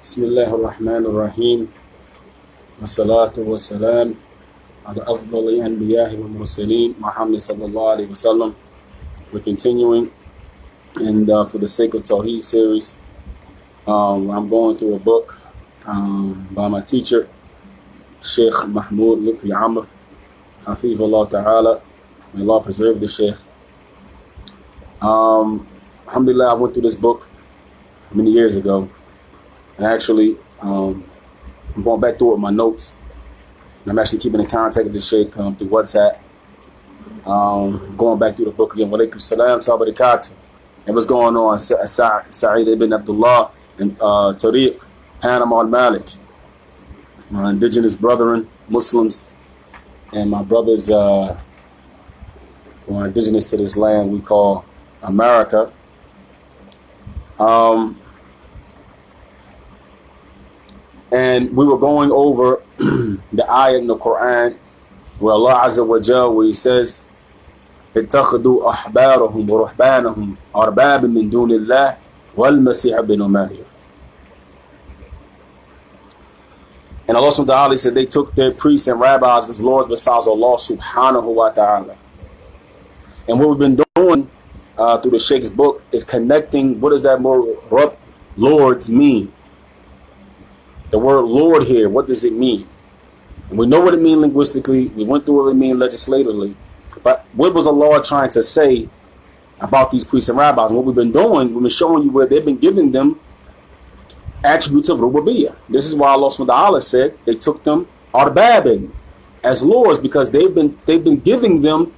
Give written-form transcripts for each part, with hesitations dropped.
بسم الله الرحمن الرحيم والصلاة والسلام على أفضل الأنبياء والمرسلين Muhammad sallallahu alaihi wasallam. We're continuing, and for the sake of Tawheed series, I'm going through a book by my teacher, Sheikh Mahmoud Lutfi Amr, Hafizahullah Ta'ala. May Allah preserve the Sheikh. Alhamdulillah, I went through this book many years ago. And actually, I'm going back through it with my notes. And I'm actually keeping in contact with the Sheikh through WhatsApp. Going back through the book again. Walaikum salam wa barakatuh. And what's going on? Sa'id ibn Abdullah and Tariq, Panama al-Malik. My indigenous brethren, Muslims, and my brothers who are indigenous to this land we call America. And we were going over the ayah in the Quran where Allah Azza wa Jal, where He says, اتخذوا أحبارهم ورهبانهم أربابا من دون الله والمسيح ابن مريم. And Allah subhanahu wa ta'ala said they took their priests and rabbis as lords besides Allah subhanahu wa ta'ala. And what we've been doing through the Sheikh's book is connecting what does that word lords mean. The word Lord here, what does it mean? And we know what it means linguistically. We went through what it means legislatively. But what was Allah trying to say about these priests and rabbis? And what we've been doing, we've been showing you where they've been giving them attributes of rububiyyah. This is why Allah subhanahu wa ta'ala said they took them arbabin as lords, because they've been giving them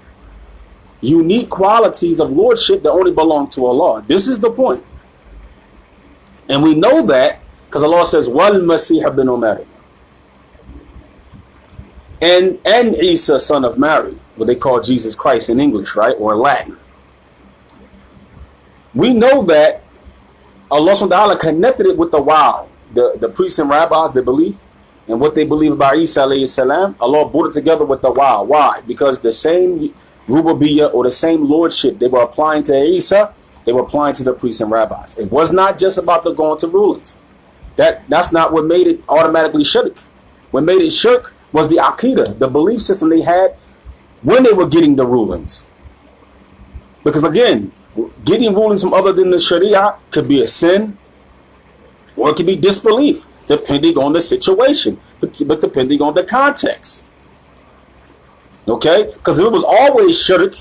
unique qualities of lordship that only belong to Allah. This is the point. And we know that because Allah says, Wal Masih ibn Maryam. And Isa, son of Mary, what they call Jesus Christ in English, right? Or Latin. We know that Allah subhanahu wa ta'ala connected it with the wow. The priests and rabbis, their belief, and what they believe about Isa alayhi salam, Allah brought it together with the wow. Why? Because the same rububiyyah or the same lordship they were applying to Isa, they were applying to the priests and rabbis. It was not just about the going to rulings. That's not what made it automatically shirk. What made it shirk was the aqidah, the belief system they had when they were getting the rulings. Because again, getting rulings from other than the Sharia could be a sin, or it could be disbelief, depending on the situation, but depending on the context. Okay? Because if it was always shirk,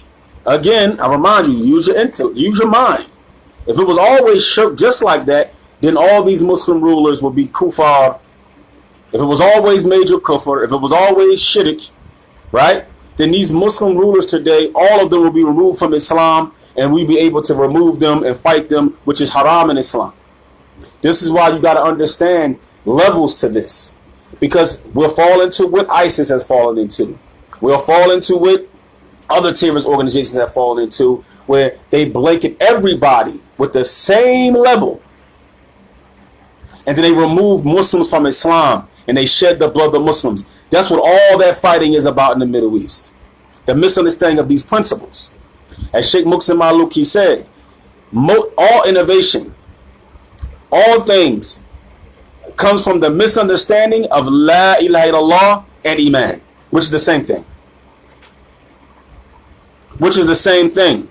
again, I remind you, use your intellect, use your mind. If it was always shirk just like that, then all these Muslim rulers would be kufar. If it was always major kufr, if it was always shirk, right, then these Muslim rulers today, all of them will be removed from Islam, and we'll be able to remove them and fight them, which is haram in Islam. This is why you got to understand levels to this, because we'll fall into what ISIS has fallen into. We'll fall into what other terrorist organizations have fallen into, where they blanket everybody with the same level. And then they remove Muslims from Islam and they shed the blood of Muslims. That's what all that fighting is about in the Middle East. The misunderstanding of these principles. As Sheikh Muqsim Maluki said, all innovation, all things comes from the misunderstanding of La ilaha illallah and Iman, which is the same thing. Which is the same thing.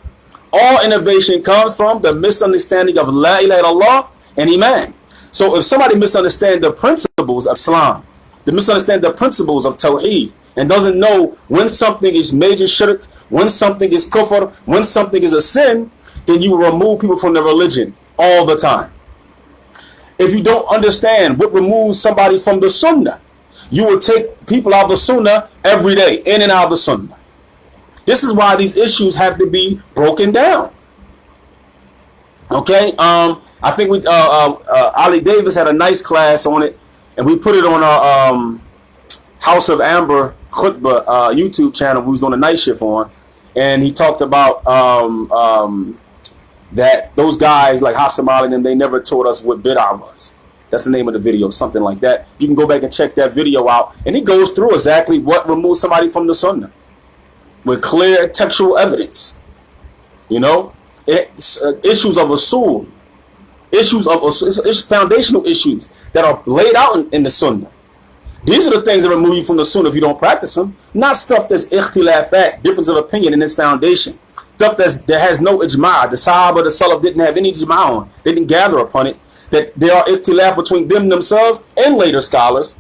All innovation comes from the misunderstanding of La ilaha illallah and Iman. So if somebody misunderstands the principles of Islam, they misunderstand the principles of Tawheed, and doesn't know when something is major shirk, when something is kufr, when something is a sin, then you remove people from the religion all the time. If you don't understand what removes somebody from the sunnah, you will take people out of the sunnah every day, in and out of the sunnah. This is why these issues have to be broken down. Okay? I think we Ali Davis had a nice class on it, and we put it on our House of Amber khutbah YouTube channel. We was on a night shift on, and he talked about that those guys like Hassan Ali and them, they never taught us what bid'ah was. That's the name of the video, something like that. You can go back and check that video out, and he goes through exactly what removes somebody from the sunnah with clear textual evidence. You know, issues of usul. Issues of foundational issues that are laid out in the Sunnah. These are the things that remove you from the Sunnah if you don't practice them. Not stuff that's ikhtilafat, difference of opinion in its foundation. Stuff that has no ijma'. The Sahaba, the Salaf didn't have any ijma' on. They didn't gather upon it. That there are ikhtilaf between them themselves and later scholars.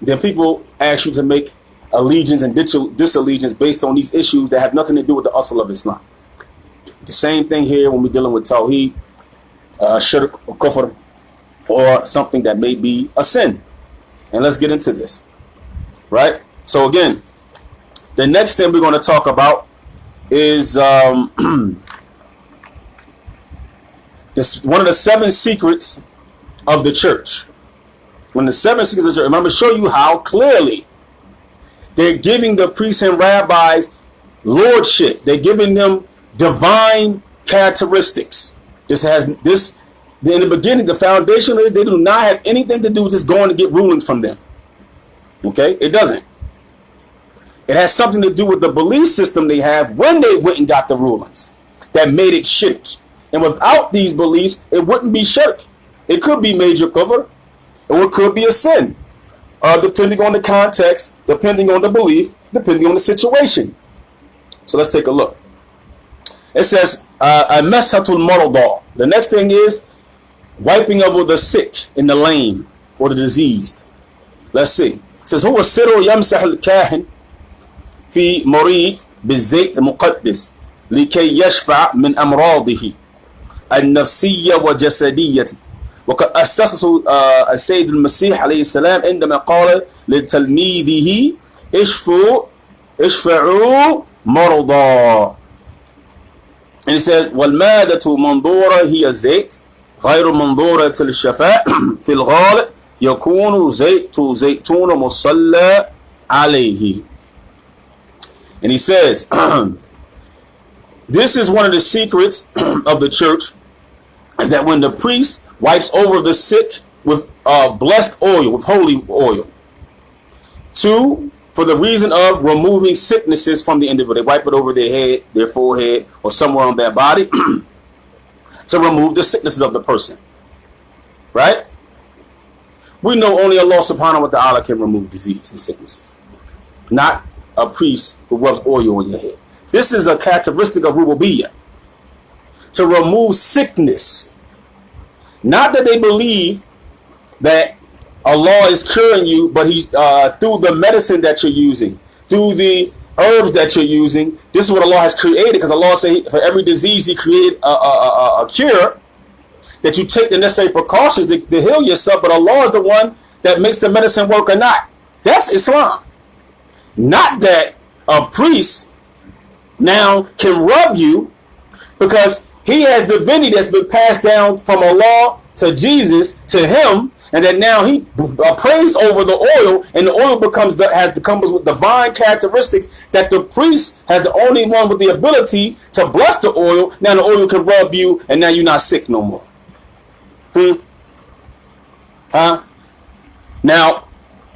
Then people ask you to make allegiance and disallegiance based on these issues that have nothing to do with the asl of Islam. The same thing here when we're dealing with Tawheed, shirk or kufr, or something that may be a sin. And let's get into this. Right? So again, the next thing we're going to talk about is this one of the 7 secrets of the church. When the 7 secrets of the church, I'm going to show you how clearly they're giving the priests and rabbis lordship. They're giving them divine characteristics. This has this in the beginning, the foundation is they do not have anything to do with just going to get rulings from them. Okay? It doesn't. It has something to do with the belief system they have when they went and got the rulings that made it shirk. And without these beliefs, it wouldn't be shirk. It could be major kufr, or it could be a sin, depending on the context, depending on the belief, depending on the situation. So let's take a look. It says, "Amashatul marada." The next thing is wiping over the sick and the lame or the diseased. Let's see. It says, "Huwa sirru yamsah al-kahin في مريض بالزيت المقدس لكي يشفع من أمراضه النفسية وجسدية وقد أسسه السيد المسيح عليه السلام عندما قال لتلميذه اشفعوا مرضى." And it says والمادة منظورة هي الزيت غير منظورة الشفاء في الغالب يكون زيتون مصلى عليه. And he says, this is one of the secrets of the church, is that when the priest wipes over the sick with blessed oil, with holy oil, 2, for the reason of removing sicknesses from the individual. They wipe it over their head, their forehead, or somewhere on their body to remove the sicknesses of the person. Right? We know only Allah subhanahu wa ta'ala can remove disease and sicknesses. Not a priest who rubs oil on your head. This is a characteristic of rububiyyah, to remove sickness. Not that they believe that Allah is curing you, but He through the medicine that you're using, through the herbs that you're using. This is what Allah has created, because Allah said for every disease He created a cure, that you take the necessary precautions to heal yourself. But Allah is the one that makes the medicine work or not. That's Islam. Not that a priest now can rub you, because he has divinity that's been passed down from Allah to Jesus to him, and then now he prays over the oil, and the oil comes with divine characteristics that the priest has the only one with the ability to bless the oil. Now the oil can rub you, and now you're not sick no more. Now,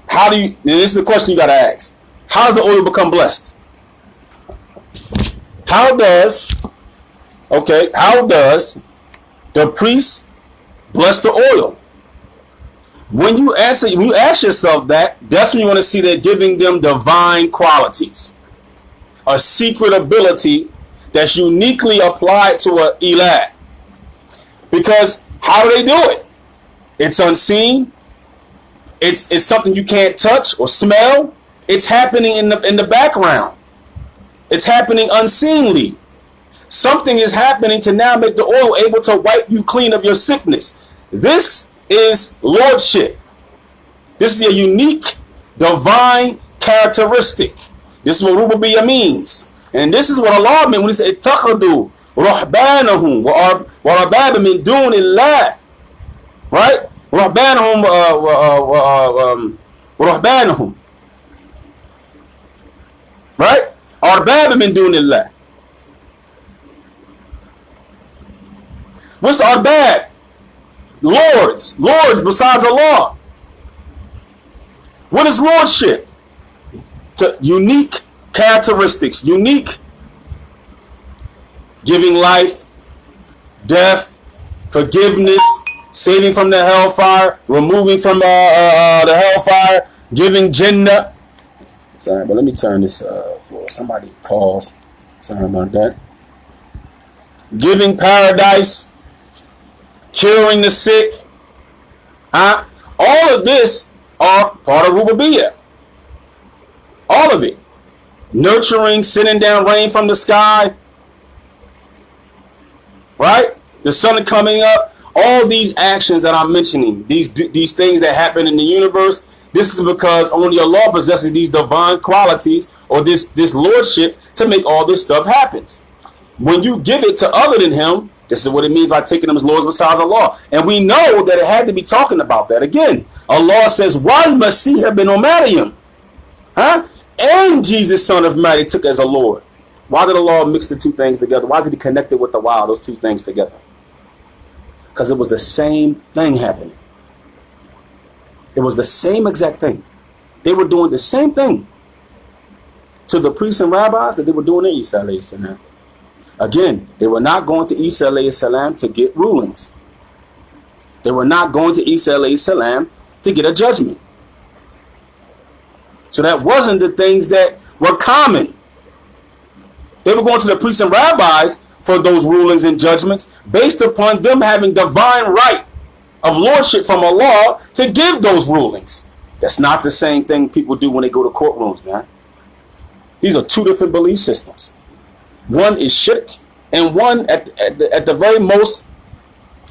how do you? This is the question you got to ask. How does the oil become blessed? How does the priest bless the oil? When you ask yourself that, that's when you want to see they're giving them divine qualities, a secret ability that's uniquely applied to an ilah. Because how do they do it? It's unseen. It's something you can't touch or smell. It's happening in the background. It's happening unseenly. Something is happening to now make the oil able to wipe you clean of your sickness. This is lordship. This is a unique divine characteristic. This is what rububiyyah means. And this is what Allah meant when He said, ittakhadu ruhbanahum wa arbaba min dunillah. Right? Ruhbanahum. Right? Arbaba min dunillah. What's the arbab? Lords besides Allah. What is lordship? To unique characteristics, unique giving life, death, forgiveness, saving from the hellfire, removing from the hellfire, giving Jannah. Sorry, but let me turn this for somebody calls. Sorry about that. Giving paradise, curing the sick. All of this are part of Rububiyyah. All of it. Nurturing, sending down rain from the sky. Right? The sun coming up. All these actions that I'm mentioning, these things that happen in the universe, this is because only Allah possesses these divine qualities or this lordship to make all this stuff happen. When you give it to other than him, this is what it means by taking them as lords besides Allah. And we know that it had to be talking about that. Again, Allah says, Wal Masih bin Maryam. And Jesus, son of Mary, took as a Lord. Why did Allah mix the two things together? Why did he connect it with the wild, those two things together? Because it was the same thing happening. It was the same exact thing. They were doing the same thing to the priests and rabbis that they were doing to Isa alayhi salam. Again, they were not going to Isa alayhi salam to get rulings. They were not going to Isa alayhi salam to get a judgment. So that wasn't the things that were common. They were going to the priests and rabbis for those rulings and judgments based upon them having divine right of lordship from Allah to give those rulings. That's not the same thing people do when they go to courtrooms, man. These are two different belief systems. One is shirk, and one at the very most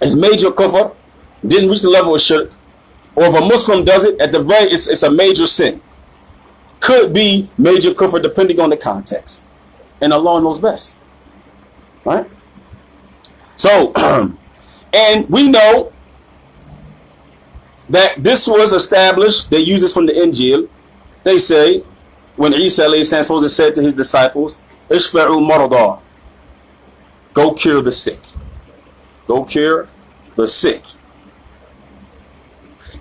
is major kufr, didn't reach the level of shirk. Or if a Muslim does it, at the very it's a major sin. Could be major kufr depending on the context. And Allah knows best. Right? So, and we know that this was established. They use this from the Injil. They say, when Isa alayhi salam supposed to said to his disciples, Ishfa'u marada. Go cure the sick. Go cure the sick.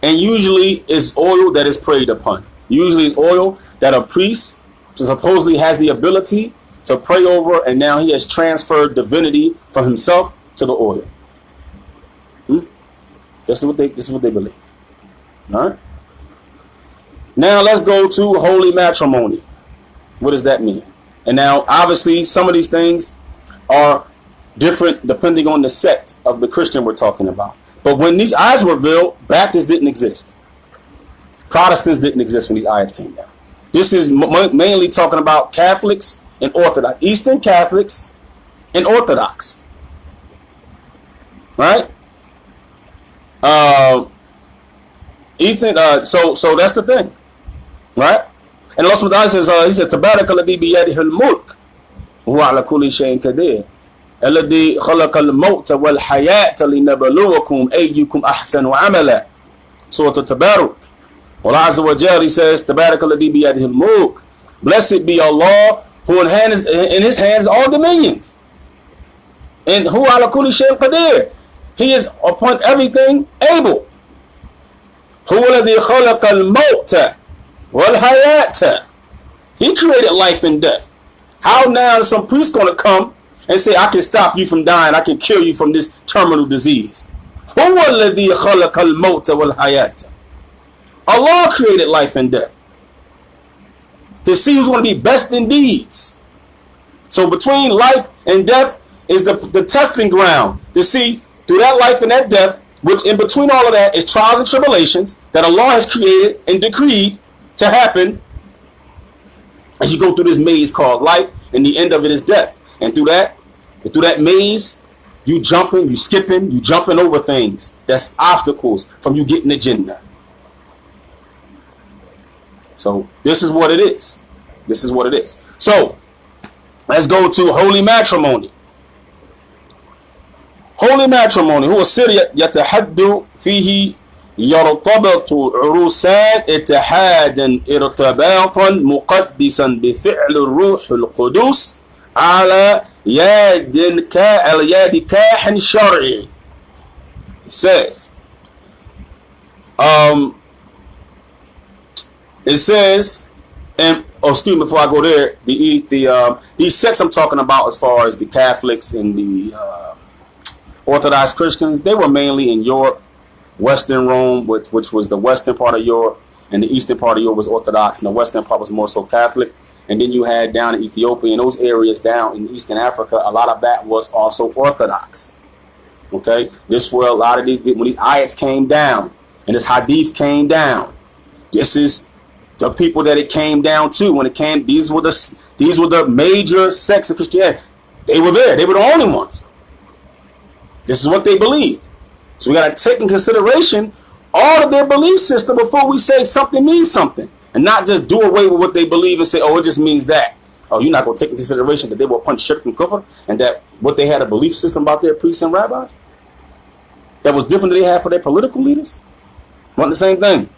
And usually it's oil that is preyed upon. Usually it's oil that a priest supposedly has the ability to pray over, and now he has transferred divinity from himself to the oil. This is what they believe. All right. Now let's go to holy matrimony. What does that mean? And now, obviously, some of these things are different depending on the sect of the Christian we're talking about. But when these ayats were revealed, Baptists didn't exist. Protestants didn't exist when these ayats came down. This is mainly talking about Catholics and Orthodox, Eastern Catholics and Orthodox. Right? So that's the thing. Right? And Allah subhanahu wa ta'ala says, he says, Tabarak alladhi biyadihi al-mulk huwa ala kulli shay'in qadir alladhi khalaqa al-mawta wal hayata linabluwakum ayyukum ahsanu amala. Surah Tabarak. Allah Azza wa Jalla, he says, Tabarak alladhi biyadihi al-mulk. Blessed be Allah, who in his hands all dominions. And huwa ala kulli shay'in qadir. He is upon everything able. Huwa alladhi khalaqa al-mawta wal hayata. He created life and death. How now is some priest going to come and say, I can stop you from dying, I can cure you from this terminal disease? Huwa alladhi khalaqa al-mawta wal hayata. Allah created life and death to see who's going to be best in deeds. So between life and death is the testing ground to see through that life and that death, which in between all of that is trials and tribulations that Allah has created and decreed to happen as you go through this maze called life, and the end of it is death. And through that maze, you jumping, you skipping, you jumping over things. That's obstacles from you getting the Jannah. So this is what it is. This is what it is. So let's go to holy matrimony. Holy matrimony هو السر يتحد فيه يرتبط عروسان اتحادا ارتباطا مقدسا بفعل الروح القدس على يد كاهن شرعي. It says, and excuse me before I go there, these sects I'm talking about as far as the Catholics and the Orthodox Christians, they were mainly in Europe Western Rome, which was the western part of Europe, and the eastern part of Europe was Orthodox, and the western part was more so Catholic. And then you had down in Ethiopia and those areas down in Eastern Africa, a lot of that was also Orthodox. Okay, this is where a lot of these, when these ayats came down and this hadith came down, this is the people that it came down to. When it came, these were the major sects of Christianity. They were there. They were the only ones. This is what they believed. So we got to take in consideration all of their belief system before we say something means something. And not just do away with what they believe and say, oh, it just means that. Oh, you're not going to take into consideration that they were upon shirk and kufr, and that what they had a belief system about their priests and rabbis that was different than they had for their political leaders? Wasn't the same thing.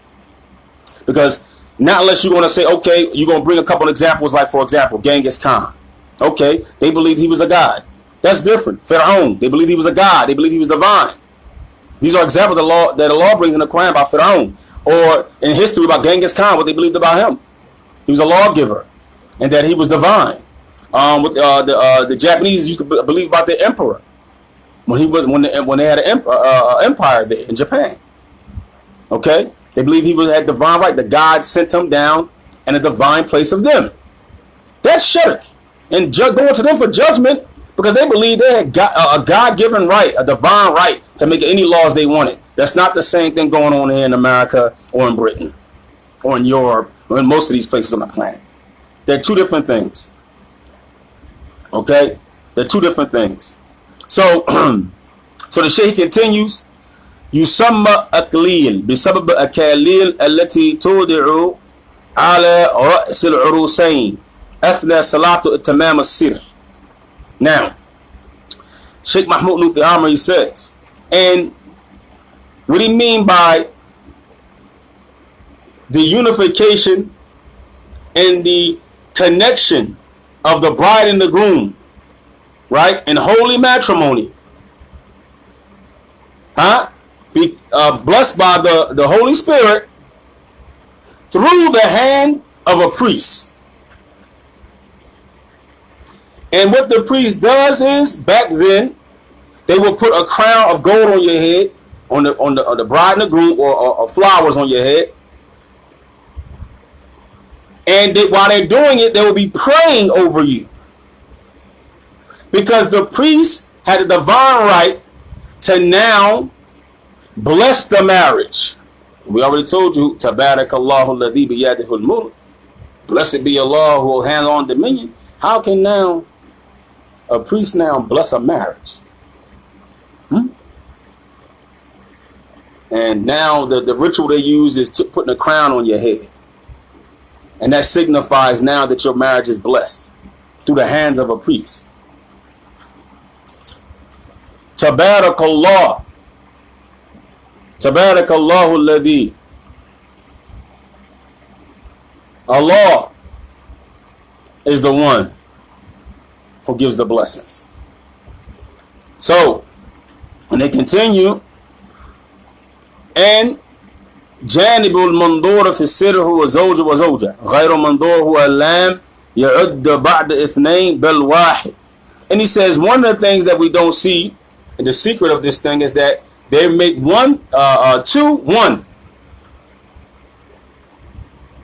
Because not unless you're going to say, okay, you're going to bring a couple examples, like, for example, Genghis Khan. Okay, they believed he was a god. That's different. Pharaoh, they believed he was a god. They believed he was divine. These are examples that the law brings in the Quran about Pharaoh. Or in history about Genghis Khan, what they believed about him. He was a lawgiver, and that he was divine. The Japanese used to believe about their emperor when they had an empire there in Japan. Okay, they believed he had divine right. The God sent him down in a divine place of them. That's shirk, and going to them for judgment because they believed they had a God-given right, a divine right to make any laws they wanted. That's not the same thing going on here in America or in Britain or in Europe or in most of these places on the planet. They're two different things. Okay? They're two different things. So, so the Shaykh continues, يسمى أقليل بسبب أكاليل التي تودع على رأس العروسين أثناء صلاة التمام السر. Now, Sheikh Mahmoud Luthi Amri says, and what do you mean by the unification and the connection of the bride and the groom, right, in holy matrimony? Blessed by the Holy Spirit through the hand of a priest. And what the priest does is, back then, they will put a crown of gold on your head, on the bride and the groom, or flowers on your head. And while they're doing it, they will be praying over you. Because the priest had a divine right to now bless the marriage. We already told you, Tabarakallahu alladhi biyadihul mulk. Blessed be Allah who will hand on dominion. How can now a priest now bless a marriage? And now the ritual they use is putting a crown on your head. And that signifies now that your marriage is blessed through the hands of a priest. Tabarakallah. Tabarakallahu alladhi. Allah is the one who gives the blessings. So, when they continue, and جانب المنظور في السر هو زوج وزوجة غير منظور هو اللام يعد بعد اثنين بل واحد. And he says one of the things that we don't see, and the secret of this thing, is that they make two one.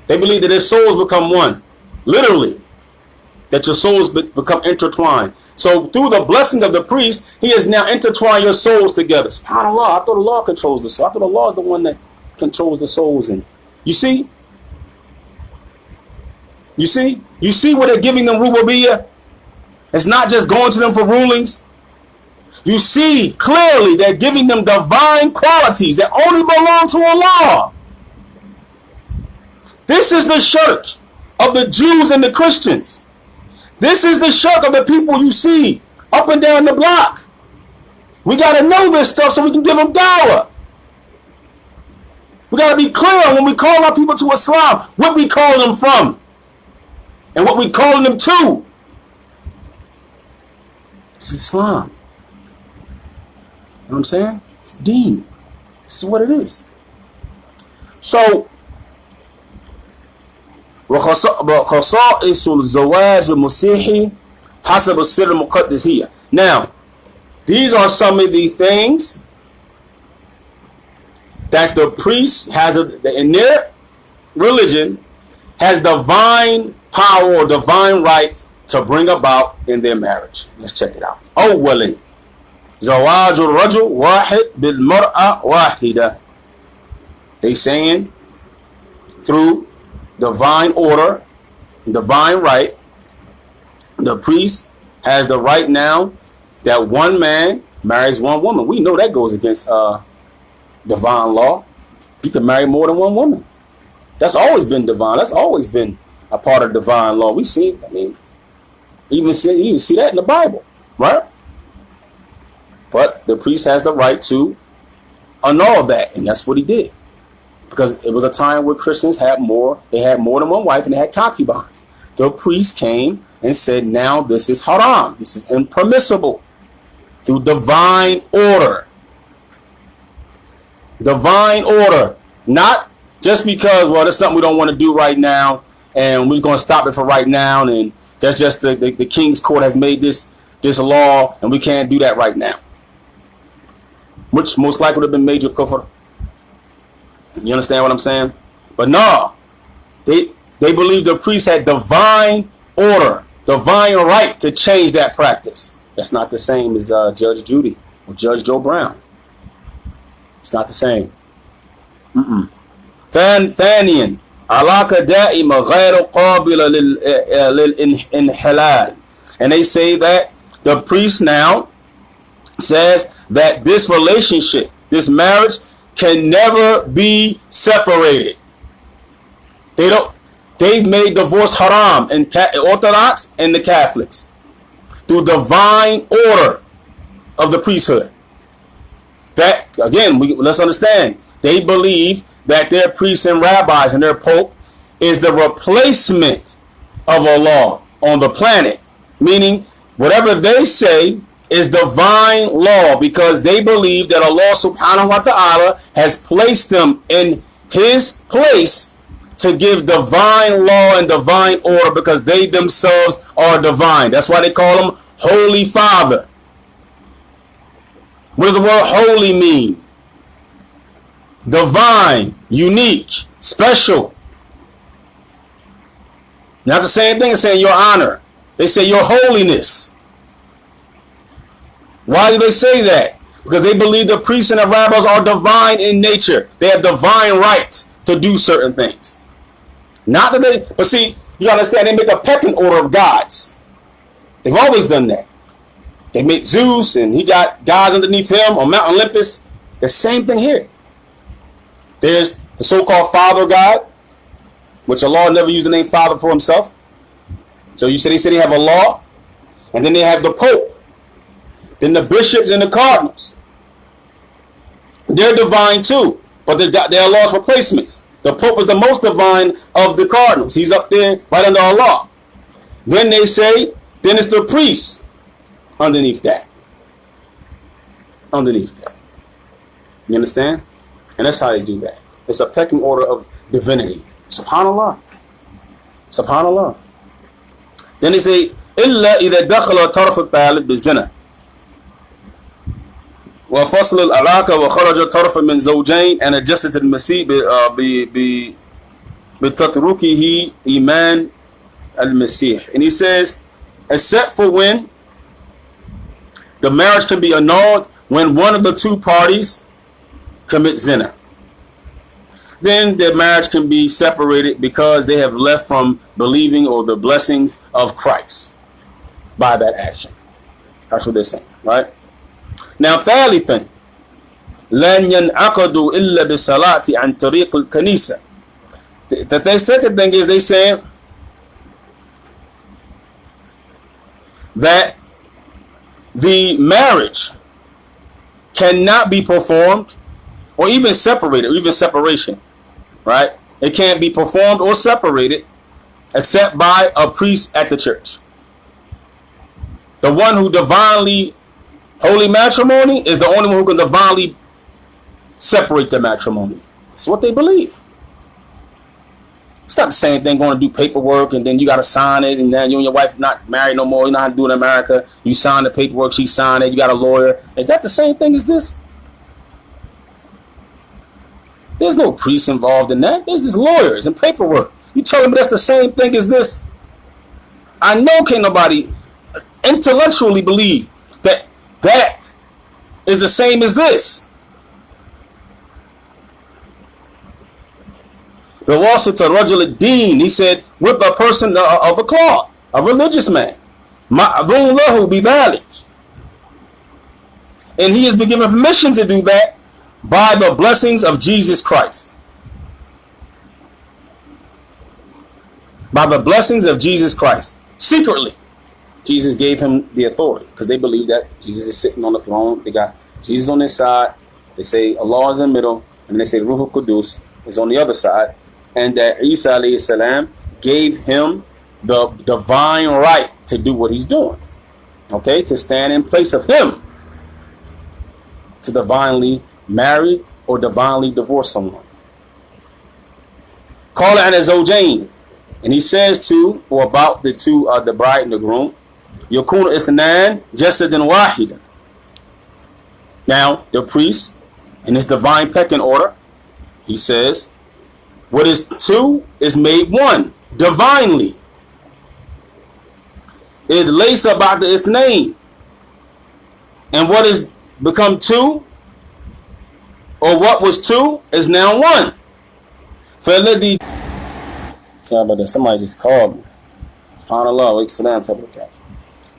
They believe that their souls become one, literally, that your souls become intertwined. So through the blessing of the priest, he has now intertwined your souls together. SubhanAllah, I thought Allah controls the soul. I thought Allah is the one that controls the souls. And you see where they're giving them rububiyyah. It's not just going to them for rulings. You see clearly they're giving them divine qualities that only belong to Allah. This is the shirk of the Jews and the Christians. This is the shirk of the people you see up and down the block. We got to know this stuff so we can give them dawah. We got to be clear when we call our people to Islam, what we call them from and what we calling them to. It's Islam. You know what I'm saying? It's deen. This is what it is. So, وخصائص الزواج المسيحي حسب السر المقدس هي. Now, these are some of the things that the priest has in their religion has divine power or divine right to bring about in their marriage. Let's check it out. أولاً زواج الرجل واحد بالمرأة واحدة. They saying through divine order, divine right, the priest has the right now that one man marries one woman. We know that goes against divine law. You can marry more than one woman. That's always been divine. That's always been a part of divine law. We see, I mean, you see that in the Bible, right? But the priest has the right to annul that, and that's what he did. Because it was a time where Christians had more than one wife, and they had concubines. The priest came and said, now this is haram. This is impermissible. Through divine order. Divine order. Not just because, well, that's something we don't want to do right now, and we're going to stop it for right now, and that's just the king's court has made this law, and we can't do that right now. Which most likely would have been major kufr. You understand what I'm saying? But no, they believe the priest had divine order, divine right to change that practice. That's not the same as Judge Judy or Judge Joe Brown. It's not the same. ثانيا علاقة دائمة غير قابلة للانحلال. And they say that the priest now says that this relationship, this marriage, can never be separated. They've made divorce haram in Orthodox and the Catholics through divine order of the priesthood. That again, let's understand. They believe that their priests and rabbis and their pope is the replacement of a law on the planet, meaning whatever they say is divine law, because they believe that Allah subhanahu wa ta'ala has placed them in his place to give divine law and divine order, because they themselves are divine. That's why they call him Holy Father. What does the word holy mean? Divine, unique, special. Not the same thing as saying your honor. They say your holiness. Why do they say that? Because they believe the priests and the rabbis are divine in nature. They have divine rights to do certain things. Not that they, but see, you understand, they make a pecking order of gods. They've always done that. They make Zeus and he got gods underneath him on Mount Olympus. The same thing here. There's the so-called Father God, which Allah never used the name Father for himself. So they say they have a law, and then they have the Pope. Then the bishops and the cardinals. They're divine too, but they are Allah's replacements. The Pope is the most divine of the cardinals. He's up there right under Allah. Then they say, then it's the priests underneath that. Underneath that. You understand? And that's how they do that. It's a pecking order of divinity. SubhanAllah. SubhanAllah. Then they say, إِلَّا إِذَا دَخَلَ طَرْفُ الثَّالِثِ بِالزِّنَا وفصل العلاقة وخرج طرف من زوجين أن جسد المسيح بتتركه إيمان المسيح. And he says, except for when the marriage can be annulled when one of the two parties commits zina. Then their marriage can be separated because they have left from believing or the blessings of Christ by that action. That's what they're saying, right? Now, ثالثا لن ينعقدوا إلا بصلاة عن طريق الكنيسة. The second thing is they say that the marriage cannot be performed or even separated, or even separation, right? It can't be performed or separated except by a priest at the church. The one who divinely holy matrimony is the only one who can divinely separate the matrimony. It's what they believe. It's not the same thing going to do paperwork and then you got to sign it, and then you and your wife not married no more. You know how to do it in America. You sign the paperwork, she signed it, you got a lawyer. Is that the same thing as this? There's no priests involved in that. There's just lawyers and paperwork. You telling me that's the same thing as this? I know can't nobody intellectually believe that that is the same as this. The also to Rajul ad-Din, he said, with a person of a cloth, a religious man. Ma'adun lahu bidhalik. And he has been given permission to do that by the blessings of Jesus Christ. By the blessings of Jesus Christ. Secretly, Jesus gave him the authority because they believe that Jesus is sitting on the throne. They got Jesus on their side. They say Allah is in the middle. And they say Ruh Qudus is on the other side. And that Isa alayhi salam gave him the divine right to do what he's doing. Okay, to stand in place of him. To divinely marry or divinely divorce someone. Call it as Zawjain. And he says to, or about the two, the bride and the groom, Yakun ithnan jasadan wahidan. Now, the priest, in his divine pecking order, he says, what is two is made one, divinely. It lays about the ithnain. And what is become two, or what was two, is now one. Sorry about that. Somebody just called me. SubhanAllah.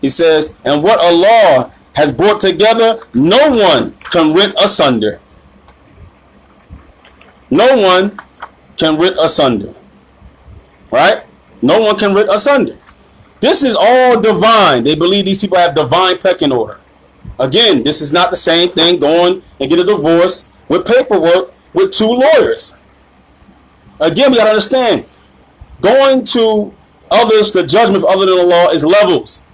He says, and what Allah has brought together, no one can rip asunder. No one can rip asunder. Right? No one can rip asunder. This is all divine. They believe these people have divine pecking order. Again, this is not the same thing going and get a divorce with paperwork with two lawyers. Again, we got to understand, going to others, the judgment of other than the law is levels.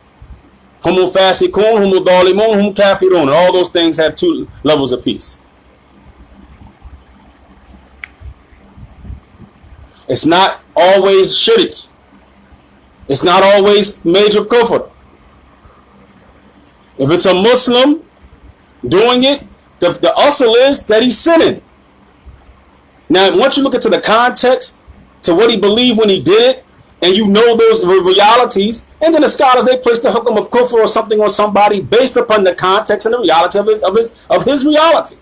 Humul fasikun, humul dalimun, humul kafirun. All those things have two levels of peace. It's not always shirk. It's not always major kufr. If it's a Muslim doing it, the asl is that he's sinning. Now, once you look into the context to what he believed when he did it, and you know those realities, and then the scholars, they place the hukum of kufr or something on somebody based upon the context and the reality of his reality.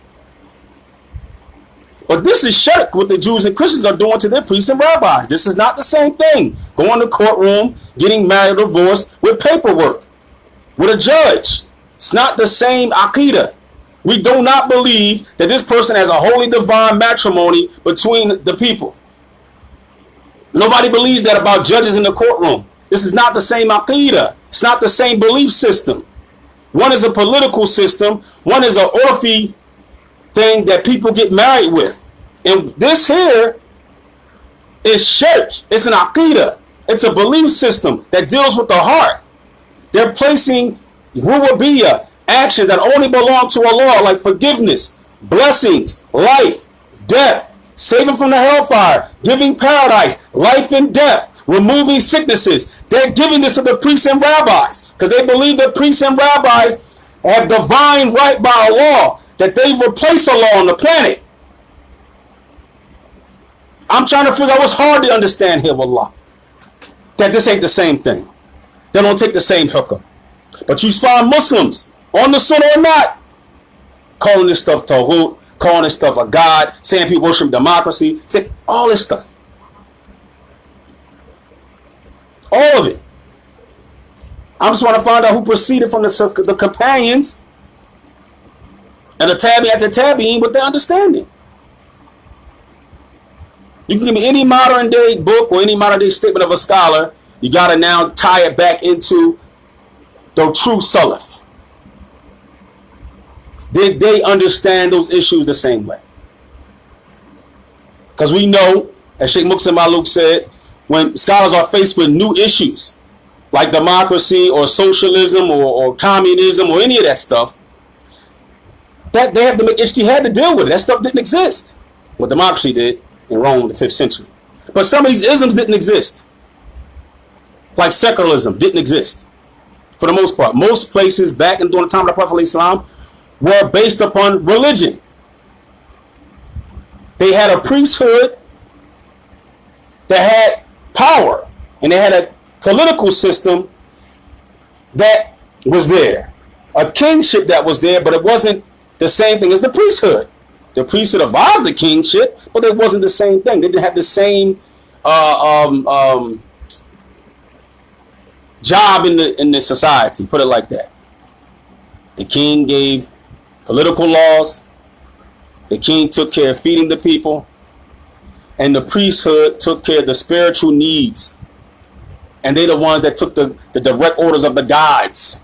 But this is shirk, what the Jews and Christians are doing to their priests and rabbis. This is not the same thing. Going to courtroom, getting married or divorced with paperwork, with a judge. It's not the same aqidah. We do not believe that this person has a holy divine matrimony between the people. Nobody believes that about judges in the courtroom. This is not the same aqidah. It's not the same belief system. One is a political system. One is an orphy thing that people get married with. And this here is shirk. It's an aqidah. It's a belief system that deals with the heart. They're placing ruwabiyah, actions that only belong to Allah, like forgiveness, blessings, life, death, saving from the hellfire, giving paradise, life and death, removing sicknesses. They're giving this to the priests and rabbis because they believe that priests and rabbis have divine right by Allah, that they've replaced Allah on the planet. I'm trying to figure out what's hard to understand here, wallah. That this ain't the same thing. They don't take the same hukam. But you find Muslims, on the sunnah or not, calling this stuff Tawheed, calling this stuff a God, saying people worship democracy, say all this stuff. All of it. I just want to find out who proceeded from the companions and the tabi at the tabi'in with their understanding. You can give me any modern day book or any modern day statement of a scholar. You got to now tie it back into the true salaf. Did they understand those issues the same way? Because we know, as Sheikh Muqsim Maluk said, when scholars are faced with new issues like democracy or socialism or communism or any of that stuff, that they have to make ijtihad to deal with it. That stuff didn't exist. What democracy did in Rome in the 5th century. But some of these isms didn't exist. Like secularism didn't exist. For the most part. Most places back in during the time of the Prophet ﷺ were based upon religion. They had a priesthood that had power, and they had a political system that was there, a kingship that was there, but it wasn't the same thing as the priesthood. The priesthood advised the kingship, but it wasn't the same thing. They didn't have the same job in the society. Put it like that. The king gave political laws. The king took care of feeding the people, and the priesthood took care of the spiritual needs. And they're the ones that took the direct orders of the gods.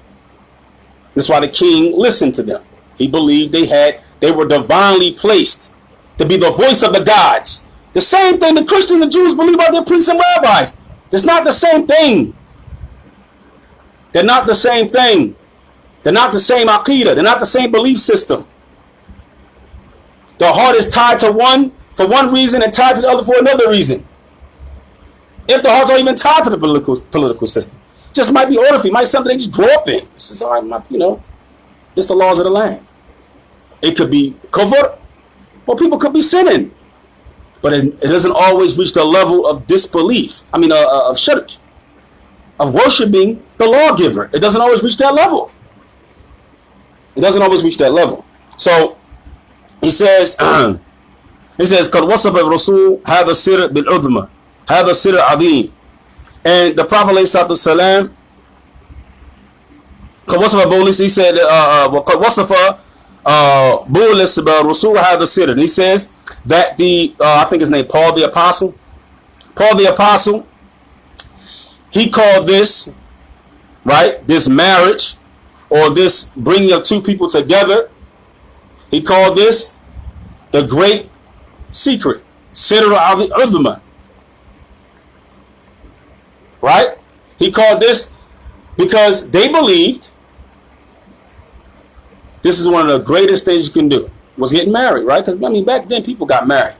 That's why the king listened to them. He believed they were divinely placed to be the voice of the gods. The same thing the Christians and Jews believe about their priests and rabbis. It's not the same thing. They're not the same thing. They're not the same aqidah. They're not the same belief system. The heart is tied to one for one reason and tied to the other for another reason. If the heart's not even tied to the political system, just might be order, might be something they just grow up in. This is all right, it's the laws of the land. It could be kufr, or people could be sinning, but it doesn't always reach the level of disbelief. Of shirk, of worshiping the lawgiver. It doesn't always reach that level. It doesn't always reach that level. So he says, "Qad wasaf al-Rasul hadha sir bil-udhma, hadha sir adhim." And the Prophet ﷺ, he said, he says that I think his name, Paul the Apostle, he called this, right, this marriage, or this bringing of two people together, he called this the great secret, Sidr al-Udhma. Right? He called this because they believed this is one of the greatest things you can do, was getting married, right? Because, back then people got married.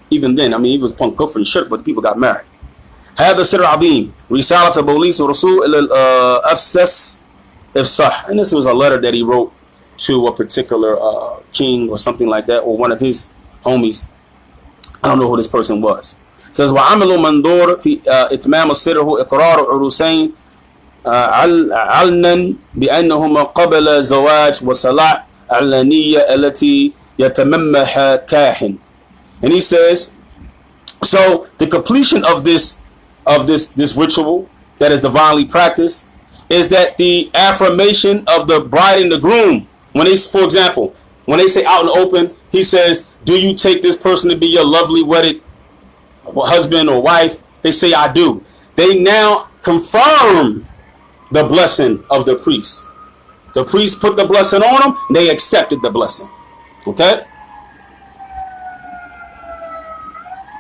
Even then, it was punk kufr and shirk, but people got married. هذا سر عظيم رسالة بوليس ورسول إلى أفسس إفصاح. And this was a letter that he wrote to a particular king or something like that, or one of his homies. I don't know who this person was. Says وعملوا منظور في إتمام السر هو إقرار عروسين علنا بأنهما قبل زواج وصلاة علانية التي يتممها كاهن. And he says, so the completion of this ritual that is divinely practiced is that the affirmation of the bride and the groom, for example, when they say out in the open, he says, do you take this person to be your lovely wedded husband or wife? They say, I do. They now confirm the blessing of the priest. The priest put the blessing on them. They accepted the blessing. Okay?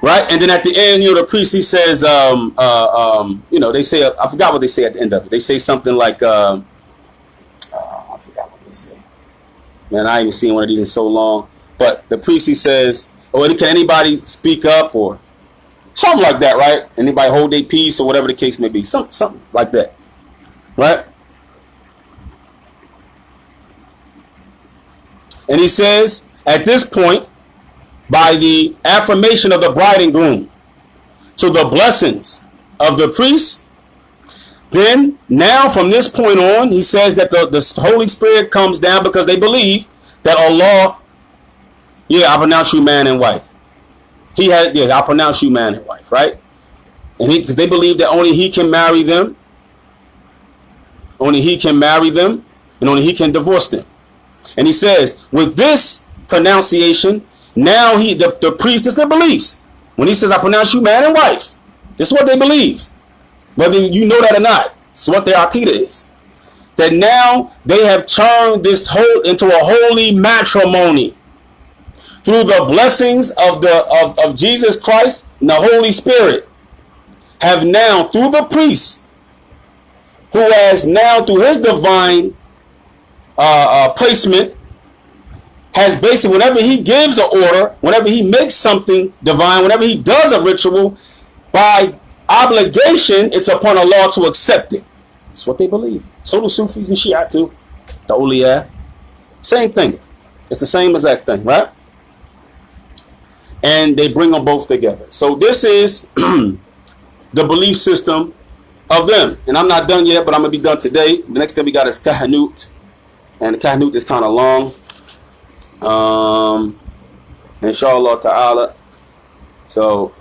Right? And then at the end, the priest, he says, they say, I forgot what they say at the end of it. They say something like, I forgot what they say. Man, I haven't seen one of these in so long. But the priest, he says, can anybody speak up or something like that, right? Anybody hold their peace or whatever the case may be. Something like that. Right? And he says, at this point, by the affirmation of the bride and groom to the blessings of the priest, then now from this point on, he says that the Holy Spirit comes down because they believe that Allah, I pronounce you man and wife. I pronounce you man and wife, right? And because they believe that only he can marry them, and only he can divorce them. And he says, with this pronunciation, now the priest, is their beliefs. When he says, I pronounce you man and wife, this is what they believe. Whether you know that or not, it's what their aqidah is. That now they have turned this into a holy matrimony through the blessings of Jesus Christ and the Holy Spirit. Have now, through the priest, who has now through his divine placement, has basically, whenever he gives an order, whenever he makes something divine, whenever he does a ritual, by obligation, it's upon Allah to accept it. That's what they believe. So do Sufis and Shia too. The Awliya. Same thing. It's the same exact thing, right? and they bring them both together. So this is the belief system of them. And I'm not done yet, but I'm going to be done today. The next thing we got is Kahanut. And the Kahanut is kind of long. Inshallah ta'ala. So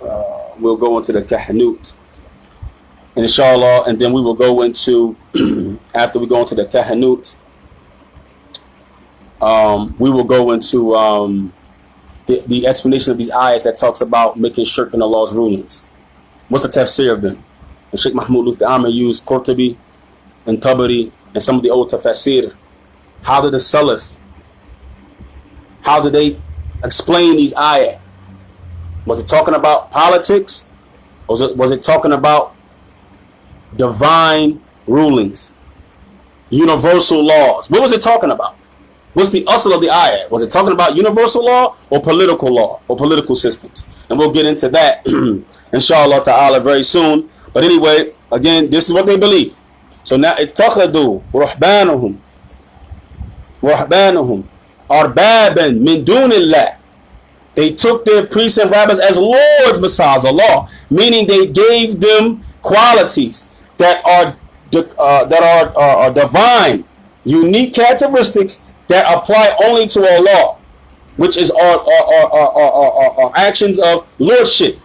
we'll go into the Kahanut. And inshallah, and then we will go into, after we go into the Kahanut, we will go into the explanation of these ayahs that talks about making shirk in Allah's rulings. What's the tafsir of them? And Sheikh Mahmoud Lutfi Ahmed used Qurtubi and Tabari and some of the old tafsir. How did the Salaf, how did they explain these ayah? Was it talking about politics? Or was it talking about divine rulings, universal laws? What was it talking about? What's the asl of the ayah? Was it talking about universal law or political systems? And we'll get into that inshallah ta'ala very soon. But anyway, again, this is what they believe. So now ittakhadu ruhbanahum arbaban min dunillah. They took their priests and rabbis as lords besides Allah, meaning they gave them qualities that are divine, unique characteristics that apply only to Allah, which is our actions of lordship,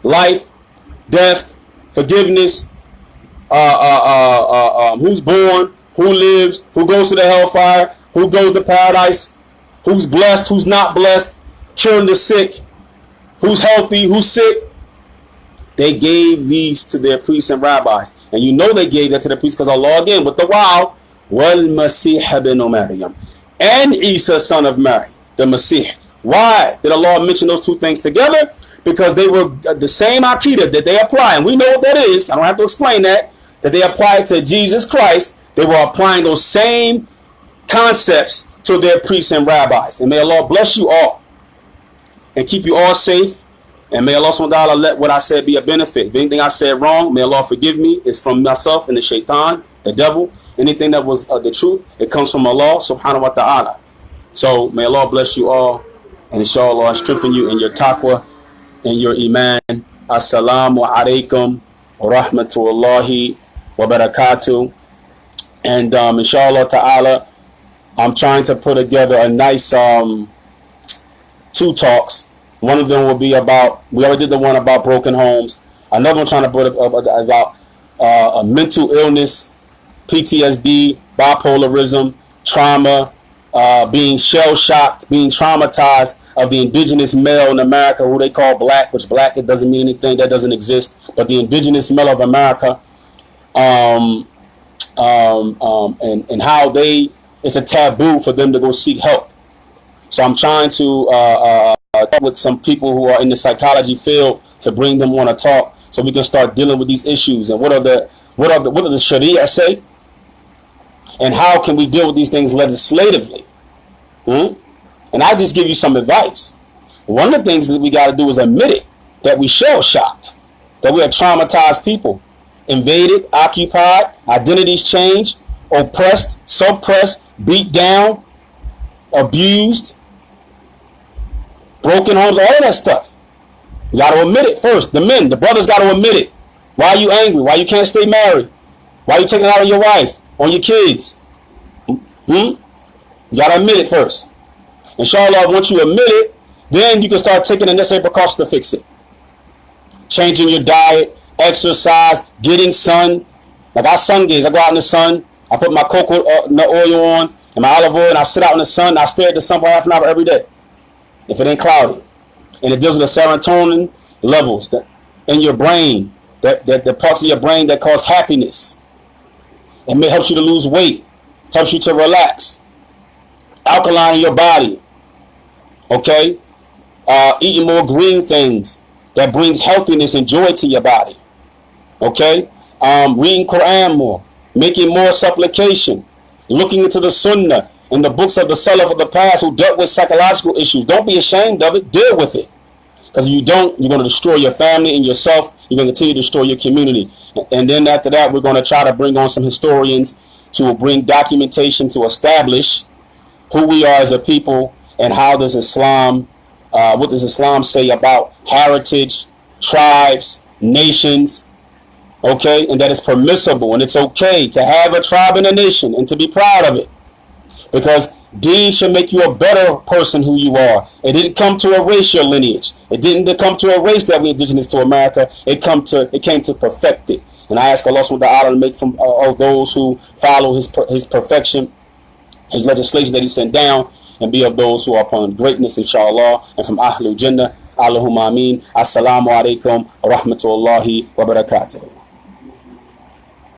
life, death, forgiveness, who's born, who lives, who goes to the hellfire, who goes to paradise, who's blessed, who's not blessed, curing the sick, who's healthy, who's sick. They gave these to their priests and rabbis. And you know they gave that to the priests because Allah again with the wow, wal Masih ibn Maryam, and Isa son of Mary, the Masih. Why did Allah mention those two things together? Because they were the same Aqidah that they apply. And we know what that is. I don't have to explain that they apply to Jesus Christ. They were applying those same concepts to their priests and rabbis. And may Allah bless you all and keep you all safe. And may Allah subhanahu wa ta'ala let what I said be a benefit. If anything I said wrong, may Allah forgive me. It's from myself and the shaitan, the devil. Anything that was the truth, it comes from Allah subhanahu wa ta'ala. So may Allah bless you all. And inshallah strengthen you in your taqwa and your iman. Assalamu alaikum wa rahmatullahi wa barakatuh. And inshallah ta'ala, I'm trying to put together a nice 2 talks. One of them will be about, we already did the one about broken homes. Another one trying to put about a mental illness, PTSD, bipolarism, trauma, being shell-shocked, being traumatized of the indigenous male in America, who they call black, which black, it doesn't mean anything, that doesn't exist. But the indigenous male of America, and how it's a taboo for them to go seek help. So I'm trying to talk with some people who are in the psychology field to bring them on a talk so we can start dealing with these issues and what does the Sharia say, and how can we deal with these things legislatively. And I just give you some advice. One of the things that we got to do is admit it, that we shell-shocked, that we are traumatized people, invaded, occupied, identities changed, oppressed, suppressed, beat down, abused, broken homes, all of that stuff. You got to admit it first. The men, the brothers got to admit it. Why are you angry? Why you can't stay married? Why are you taking it out on your wife, on your kids? You got to admit it first. Inshallah, once you admit it, then you can start taking the necessary precautions to fix it. Changing your diet, exercise, getting sun. Like I sun gaze. I go out in the sun. I put my coconut oil on and my olive oil, and I sit out in the sun. I stare at the sun for half an hour every day, if it ain't cloudy. And it deals with the serotonin levels in your brain, that the parts of your brain that cause happiness. It may help you to lose weight, helps you to relax, alkaline in your body. Okay, eating more green things that brings healthiness and joy to your body. Okay, reading Quran more, making more supplication, looking into the Sunnah and the books of the Salaf of the past who dealt with psychological issues. Don't be ashamed of it. Deal with it. Because if you don't, you're going to destroy your family and yourself. You're going to continue to destroy your community. And then after that, we're going to try to bring on some historians to bring documentation to establish who we are as a people and how does Islam what does Islam say about heritage, tribes, nations, okay, and that it's permissible and it's okay to have a tribe and a nation and to be proud of it, because deen should make you a better person who you are. It didn't come to erase your lineage. It didn't come to erase that we're indigenous to America. It came to perfect it. And I ask Allah subhanahu wa ta'ala to make from of those who follow his perfection, his legislation that he sent down, and be of those who are upon greatness, inshallah, and from Ahlul Jannah. Allahumma ameen. Assalamu alaikum wa rahmatullahi wa barakatuh.